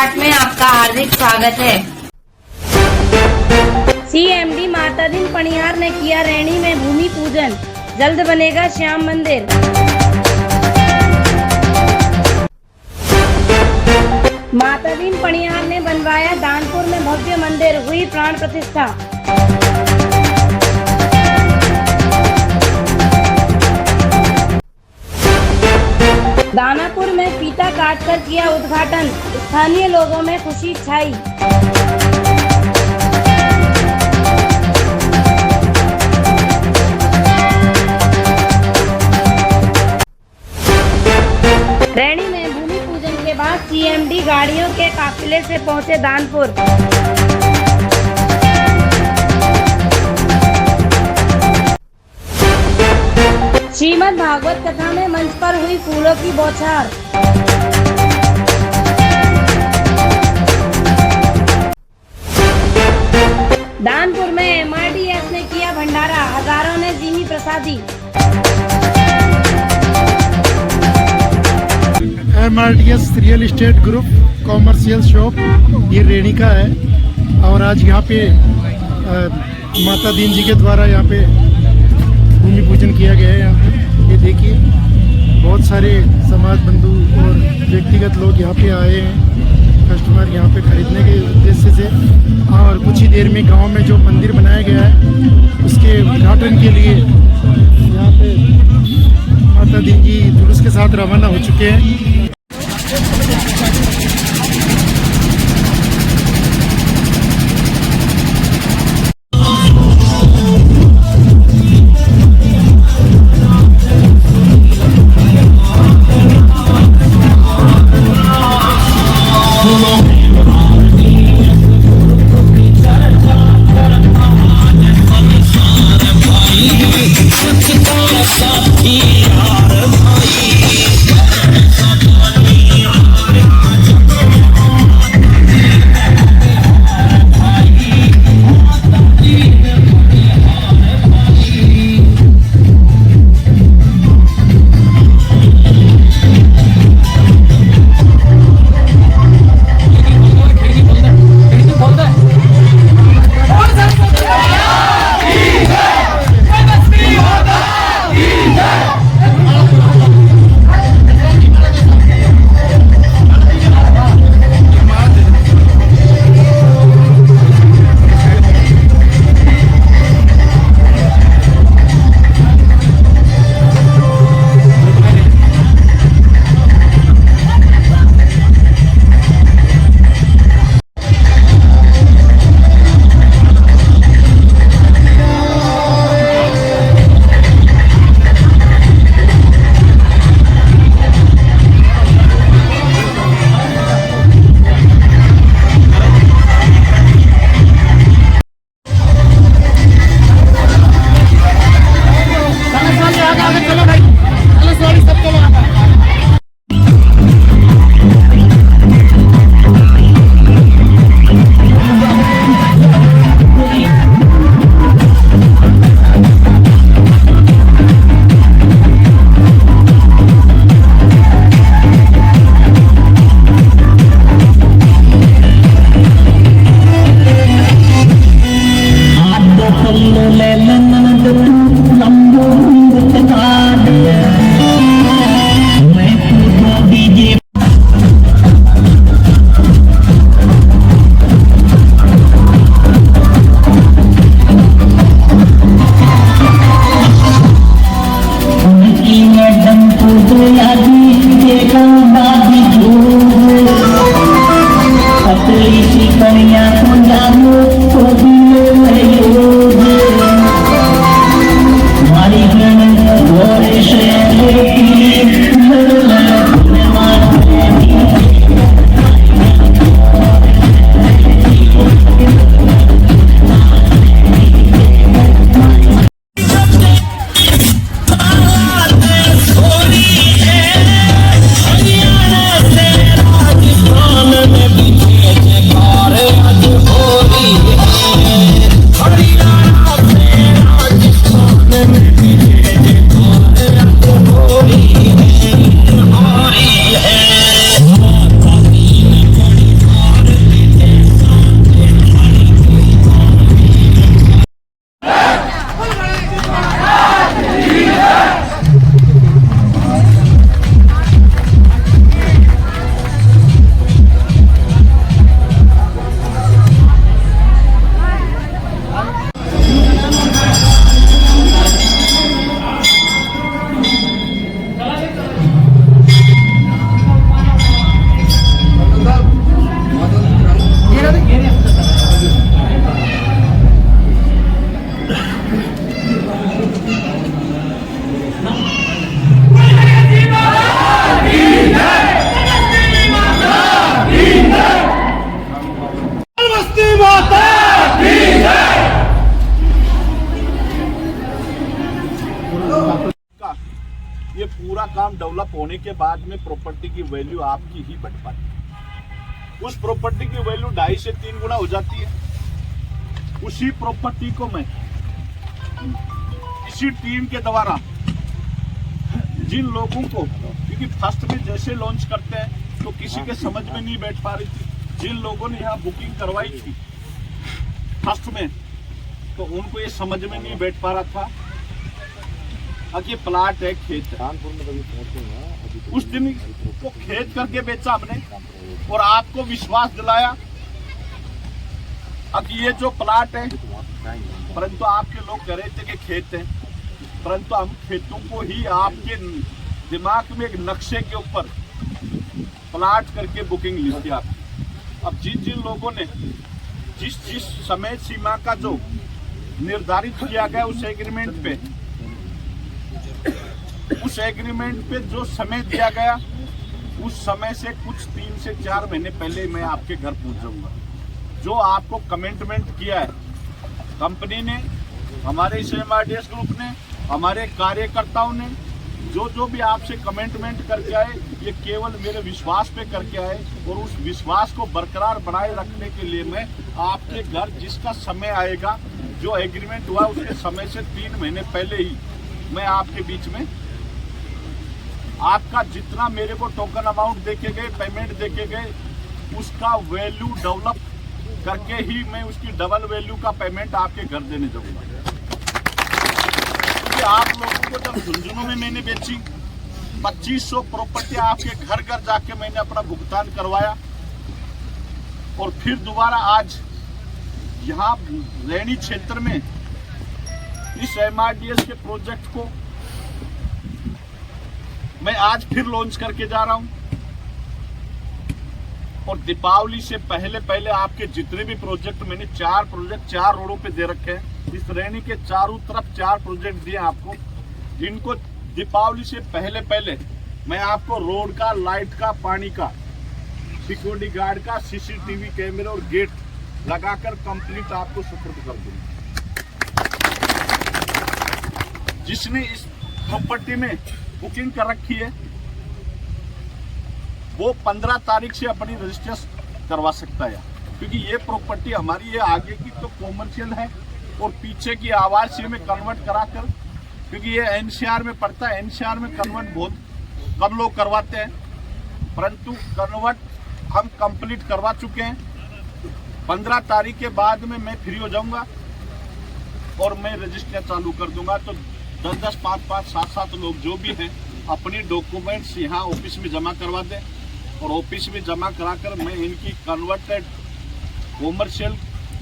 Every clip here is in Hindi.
पाठ में आपका हार्दिक स्वागत है। सीएमडी मातादीन पणियार ने किया रैणी में भूमि पूजन, जल्द बनेगा श्याम मंदिर। मातादीन पणियार ने बनवाया दानपुर में भव्य मंदिर, हुई प्राण प्रतिष्ठा। दानापुर में फीता काटकर किया उद्घाटन, स्थानीय लोगों में खुशी छाई। रैणी में भूमि पूजन के बाद सीएमडी गाड़ियों के काफिले से पहुंचे दानपुर। श्रीमद् भागवत कथा में मंच पर हुई फूलों की बौछार। दानपुर में एमआरडीएस ने किया भंडारा, हजारों ने जीमी प्रसादी। MRDS real estate group commercial shop ये रैणी का है और आज यहाँ पे माता दीन जी के द्वारा यहाँ पे भूमि पूजन किया गया है। यहाँ पे ये देखिए बहुत सारे समाज बंधु और व्यक्तिगत लोग यहाँ पे आए हैं, कस्टमर यहाँ पे खरीदने के उद्देश्य से। और कुछ ही देर में गांव में जो मंदिर बनाया गया है उसके उद्घाटन के लिए यहाँ पे माता दीन जी जुलूस के साथ रवाना हो चुके हैं। यार भाई का ये पूरा काम डेवलप होने के बाद में प्रॉपर्टी की वैल्यू आपकी ही बढ़ पाती है। उस प्रॉपर्टी की वैल्यू 2.5 से 3 गुना हो जाती है। उसी प्रॉपर्टी को मैं इसी टीम के द्वारा जिन लोगों को, क्योंकि फर्स्ट में जैसे लॉन्च करते हैं तो किसी के समझ में नहीं बैठ पा रही थी, जिन लोगों ने यहाँ बुकिंग करवाई थी फर्स्ट में, तो उनको ये समझ में नहीं बैठ पा रहा था अब ये प्लाट है, खेत है। उस दिन वो खेत करके बेचा हमने और आपको विश्वास दिलाया अब ये जो प्लाट है, परंतु आपके लोग कह रहे थे कि खेत है, परंतु हम खेतों को ही आपके दिमाग में एक नक्शे के ऊपर प्लाट करके बुकिंग ली थी आप। अब जिन जिन लोगों ने जिस समय सीमा का जो निर्धारित किया गया उस एग्रीमेंट पे जो समय दिया गया उस समय से कुछ 3 से 4 महीने पहले मैं आपके घर पहुंच जाऊंगा। जो आपको कमिटमेंट किया है कंपनी ने, हमारे इस MRDS ग्रुप ने, हमारे कार्यकर्ताओं ने, जो भी आपसे कमिटमेंट करके आए, ये केवल मेरे विश्वास पे करके आए और उस विश्वास को बरकरार बनाए रखने के लिए मैं आपके घर जिसका समय आएगा, जो एग्रीमेंट हुआ उसके समय से 3 महीने पहले ही मैं आपके बीच में आपका जितना मेरे को टोकन अमाउंट देके गए, पेमेंट देके गए, उसका वैल्यू डेवलप करके ही मैं उसकी डबल वैल्यू का पेमेंट आपके घर देने जाऊंगा। क्योंकि आप लोगों को जब झुंझुनू में मैंने बेची 2500 प्रॉपर्टी आपके घर घर जाके मैंने अपना भुगतान करवाया और फिर दोबारा आज यहाँ रैनी क्षेत्र में इस MRDS के प्रोजेक्ट को मैं आज फिर लॉन्च करके जा रहा हूं और दीपावली से पहले आपके जितने भी प्रोजेक्ट, मैंने 4 प्रोजेक्ट 4 रोडों पे दे रखे हैं। इस रैनी के चारों तरफ 4 प्रोजेक्ट दिए आपको, जिनको दीपावली से पहले मैं आपको रोड का, लाइट का, पानी का, सिक्योरिटी गार्ड का, CCTV कैमरे और गेट लगाकर कंप्लीट आपको सुपुर्द कर दूंगा। जिसने इस प्रॉपर्टी में बुकिंग कर रखी है वो 15 तारीख से अपनी रजिस्ट्रेशन करवा सकता है, क्योंकि ये प्रॉपर्टी हमारी ये आगे की तो कॉमर्शियल है और पीछे की आवासीय में कन्वर्ट कराकर, क्योंकि ये NCR में पड़ता है, NCR में कन्वर्ट बहुत कम लोग करवाते हैं, परंतु कन्वर्ट हम कंप्लीट करवा चुके हैं। 15 तारीख के बाद में मैं फ्री हो जाऊंगा और मैं रजिस्टर चालू कर दूंगा। तो 10-10, 5-5, 7-7 लोग जो भी हैं अपनी डॉक्यूमेंट्स यहाँ ऑफिस में जमा करवा दें और ऑफिस में जमा कराकर मैं इनकी कन्वर्टेड कॉमर्शियल,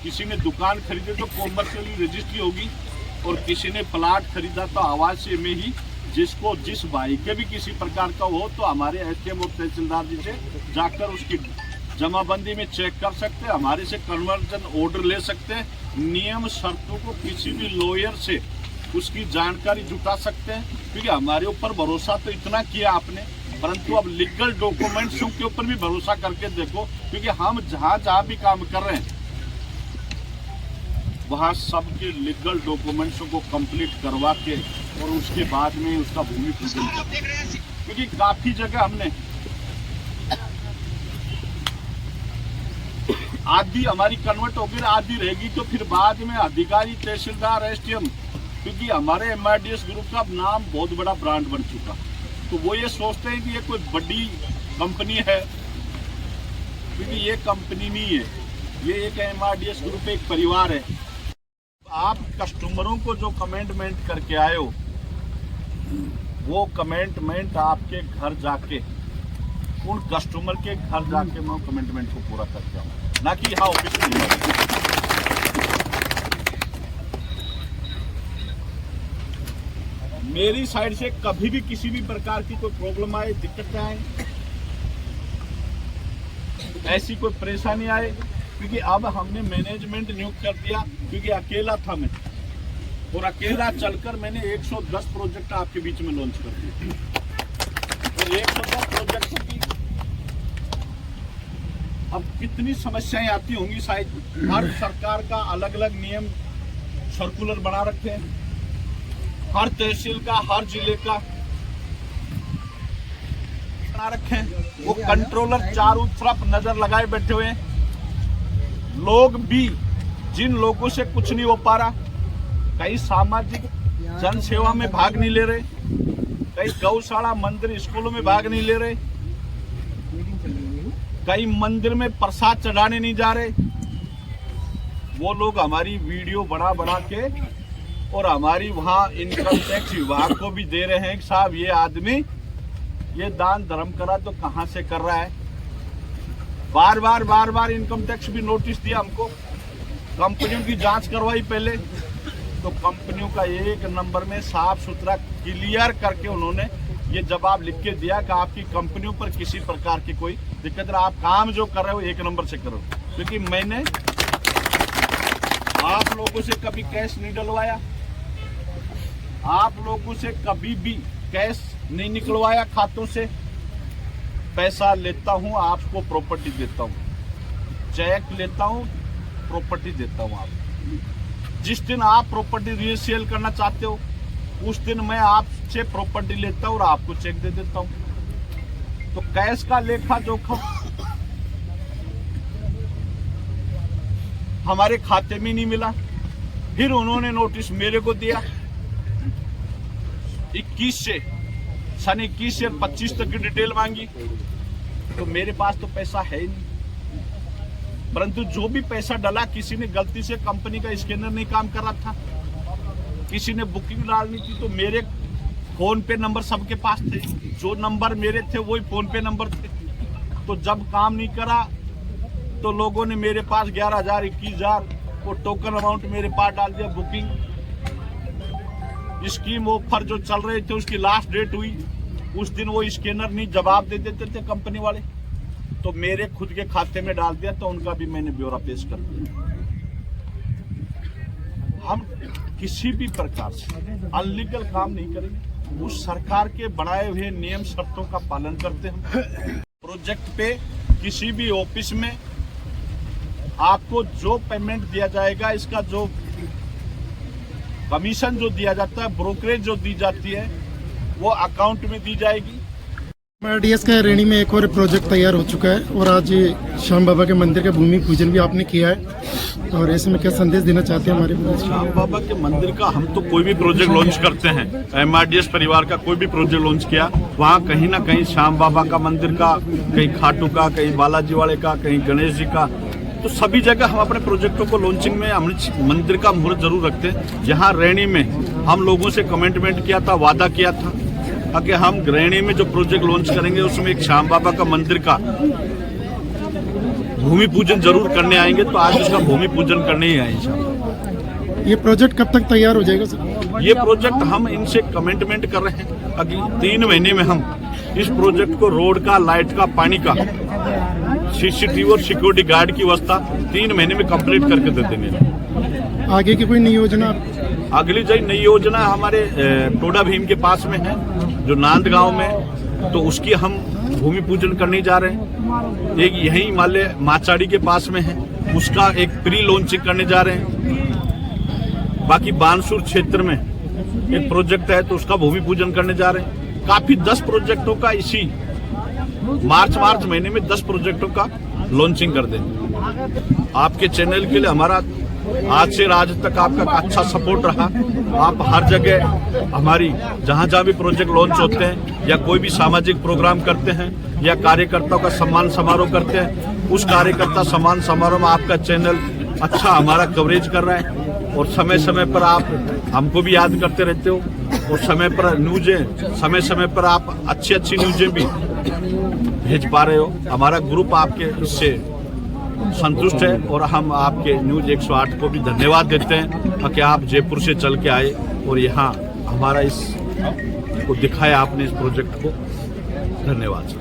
किसी ने दुकान खरीदे तो कॉमर्शियल रजिस्ट्री होगी और किसी ने प्लाट खरीदा तो आवासीय में ही, जिसको जिस भाई के भी किसी प्रकार का हो तो हमारे SDM और तहसीलदार जी से जाकर उसकी जमाबंदी में चेक कर सकते हैं, हमारे से कन्वर्जन ऑर्डर ले सकते हैं, नियम शर्तों को किसी भी लॉयर से उसकी जानकारी जुटा सकते हैं, क्योंकि हमारे ऊपर भरोसा तो इतना किया आपने, परंतु अब लीगल डॉक्यूमेंट्सों के ऊपर भी भरोसा करके देखो, क्योंकि हम जहाँ भी काम कर रहे हैं वहाँ सबके लीगल डॉक्यूमेंट्सों को कंप्लीट करवा के और उसके बाद में उसका भूमि पूजन करते हैं। क्योंकि काफी जगह हमने आधी हमारी कन्वर्ट होगी, आधी रहेगी, तो फिर बाद में अधिकारी, तहसीलदार, SDM, क्योंकि हमारे MRDS ग्रुप का नाम बहुत बड़ा ब्रांड बन चुका, तो वो ये सोचते हैं कि ये कोई बड़ी कंपनी है, क्योंकि ये कंपनी नहीं है, ये एक MRDS ग्रुप एक परिवार है। आप कस्टमरों को जो कमिटमेंट करके आए हो वो कमिटमेंट आपके घर जाके, उन कस्टमर के घर जाके मैं कमिटमेंट को पूरा करके आऊँ, ना कि यहाँ ऑफिस में। मेरी साइड से कभी भी किसी भी प्रकार की कोई प्रॉब्लम आए, दिक्कत आए, ऐसी कोई परेशानी आए, क्योंकि अब हमने मैनेजमेंट नियुक्त कर दिया, क्योंकि अकेला था मैं और अकेला चलकर मैंने 110 प्रोजेक्ट आपके बीच में लॉन्च कर दिए और 110 प्रोजेक्ट की अब कितनी समस्याएं आती होंगी, शायद हर सरकार का अलग अलग नियम सर्कुलर बना रखे हैं हर तहसील का, हर जिले का बना रखे। वो कंट्रोलर चारों तरफ नजर लगाए बैठे हुए हैं। लोग भी, जिन लोगों से कुछ नहीं हो पा रहा, कई सामाजिक जन सेवा में भाग नहीं ले रहे, कई गौशाला, मंदिर, स्कूलों में भाग नहीं ले रहे, कई मंदिर में प्रसाद चढ़ाने नहीं जा रहे, वो लोग हमारी वीडियो बना बना के और हमारी वहाँ इनकम टैक्स विभाग को भी दे रहे हैं कि साहब ये आदमी ये दान धर्म करा तो कहाँ से कर रहा है। बार बार इनकम टैक्स भी नोटिस दिया हमको। कंपनियों की जांच करवाई पहले, तो कंपनियों का एक नंबर में साफ सुथरा क्लियर करके उन्होंने ये जवाब लिख के दिया कि आपकी कंपनियों पर किसी प्रकार की कोई दिक्कत नहीं, आप काम जो कर रहे हो एक नंबर से करो। क्योंकि मैंने आप लोगों से कभी कैश नहीं डलवाया, आप लोगों से कभी भी कैश नहीं निकलवाया खातों से। पैसा लेता हूं, आपको प्रॉपर्टी देता हूं, चेक लेता हूं, प्रॉपर्टी देता हूं। आप जिस दिन आप प्रॉपर्टी रीसेल करना चाहते हो उस दिन मैं आपसे प्रॉपर्टी लेता हूं और आपको चेक दे देता हूं। तो कैश का लेखा जोखा हमारे खाते में नहीं मिला। फिर उन्होंने नोटिस मेरे को दिया 21 से, सन 21 से 25 तक की डिटेल मांगी। तो मेरे पास तो पैसा है ही नहीं, परंतु जो भी पैसा डला, किसी ने गलती से कंपनी का स्कैनर नहीं काम कर रहा था, किसी ने बुकिंग डालनी थी, तो मेरे फोन पे नंबर सबके पास थे, जो नंबर मेरे थे वही फोन पे नंबर थे। तो जब काम नहीं करा तो लोगों ने मेरे पास 11,000 21,000 वो टोकन अमाउंट मेरे पास डाल दिया। बुकिंग स्कीम ऑफर जो चल रहे थे उसकी लास्ट डेट हुई, उस दिन वो स्कैनर नहीं जवाब दे देते थे कंपनी वाले, तो मेरे खुद के खाते में डाल दिया। तो उनका भी मैंने ब्यौरा पेश कर दिया। हम किसी भी प्रकार से अनलीगल काम नहीं करेंगे, उस सरकार के बनाए हुए नियम शर्तों का पालन करते हैं। प्रोजेक्ट पे किसी भी ऑफिस में आपको जो पेमेंट दिया जाएगा, इसका जो कमीशन जो दिया जाता है, ब्रोकरेज जो दी जाती है, वो अकाउंट में दी जाएगी। MRDS का रेणी में एक और प्रोजेक्ट तैयार हो चुका है और आज श्याम बाबा के मंदिर का भूमि पूजन भी आपने किया है, और इसमें क्या संदेश देना चाहते हैं हमारे? श्याम बाबा के मंदिर का हम तो कोई भी प्रोजेक्ट लॉन्च करते हैं, MRDS परिवार का कोई भी प्रोजेक्ट लॉन्च किया, वहाँ कहीं ना कहीं श्याम बाबा का मंदिर का, कहीं खाटू का, कहीं बालाजी वाले का, कहीं गणेश जी का, तो सभी जगह हम अपने प्रोजेक्टों को लॉन्चिंग में हम मंदिर का मुहूर्त जरूर रखते हैं। जहाँ रैणी में हम लोगों से कमिटमेंट किया था, वादा किया था कि हम रैणी में जो प्रोजेक्ट लॉन्च करेंगे उसमें एक श्याम बाबा का मंदिर का भूमि पूजन जरूर करने आएंगे, तो आज उसका भूमि पूजन करने ही आए इंशाल्लाह। ये प्रोजेक्ट कब तक तैयार हो जाएगा सर? ये प्रोजेक्ट हम इनसे कमिटमेंट कर रहे हैं, अगले 3 महीने में हम इस प्रोजेक्ट को रोड का, लाइट का, पानी का, CCTV और सिक्योरिटी गार्ड की व्यवस्था 3 महीने में कंप्लीट करके दे देंगे। आगे की कोई नई योजना? अगली जो नई योजना हमारे टोडा भीम के पास में है, जो नांद गांव में, तो उसकी हम भूमि पूजन करने जा रहे हैं। एक यहीं माले माचाड़ी के पास में है, उसका एक प्री लॉन्चिंग करने जा रहे हैं। बाकी बानसूर क्षेत्र में एक प्रोजेक्ट है, तो उसका भूमि पूजन करने जा रहे हैं। काफी 10 प्रोजेक्टों का इसी मार्च महीने में 10 प्रोजेक्टों का लॉन्चिंग कर देंगे। आपके चैनल के लिए हमारा आज से आज तक आपका अच्छा सपोर्ट रहा। आप हर जगह हमारी जहाँ भी प्रोजेक्ट लॉन्च होते हैं या कोई भी सामाजिक प्रोग्राम करते हैं या कार्यकर्ताओं का सम्मान समारोह करते हैं, उस कार्यकर्ता सम्मान समारोह में आपका चैनल अच्छा हमारा कवरेज कर रहा है, और समय समय पर आप हमको भी याद करते रहते हो, और समय पर न्यूज़ें, समय समय पर आप अच्छी न्यूज़ें भी भेज पा रहे हो। हमारा ग्रुप आपके इससे संतुष्ट है, और हम आपके न्यूज़ 108 को भी धन्यवाद देते हैं कि आप जयपुर से चल के आए और यहाँ हमारा इस को दिखाया आपने, इस प्रोजेक्ट को। धन्यवाद।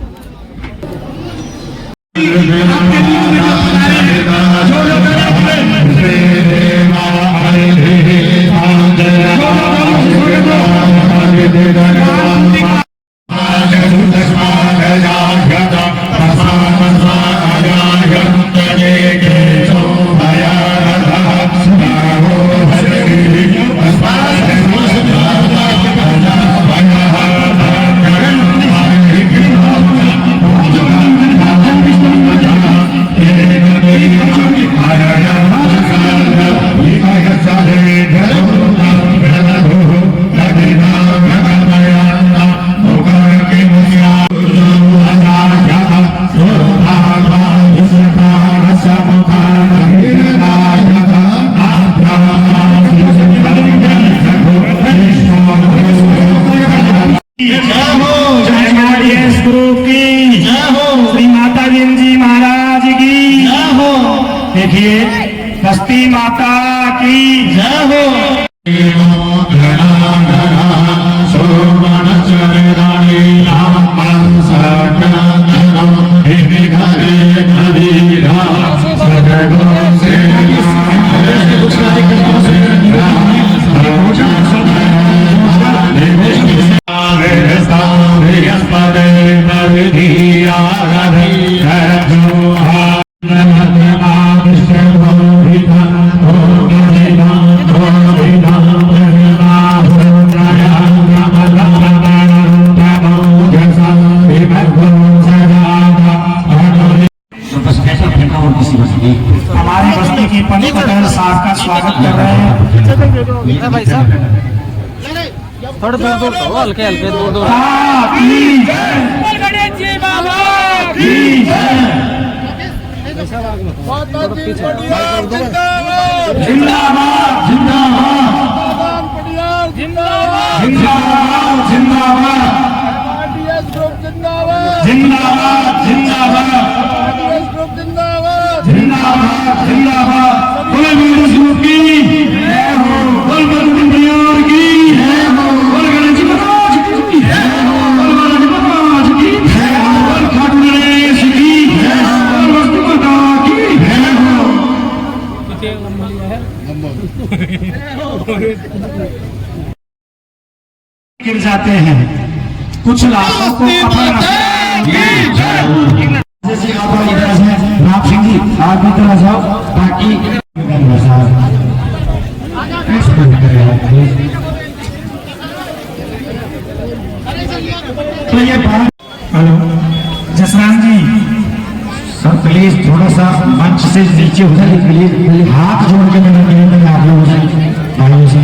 बस्ती माता की जय हो। हमारी बस्ती की पंच पटेल साहब का स्वागत कर रहे हैं। भाई साहब थोड़ा दूर दूर हल्के हल्के दूर दूर। जिंदाबाद जिंदाबाद जिंदाबाद जिंदाबाद जिंदाबाद जिंदाबाद जिंदाबाद बोल गणेश की जय हो, बोल बलराम की जय हो, बोल गणेश महाराज की जय हो, बोल बालाजी महाराज की जय हो, बोल खाटू गणेश की जय हो, बोल वस्तु माता की जय हो। गिर जाते हैं कुछ लाशों को जैसे आप इधर से राम सिंह जी आप भी तरह जाओ बाकी तो ये बात। Hello Jasram ji sir please थोड़ा सा मंच से नीचे हो जाए प्लीज, हाथ जोड़ के मैंने आप लोगों से भाइयों से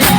Oh,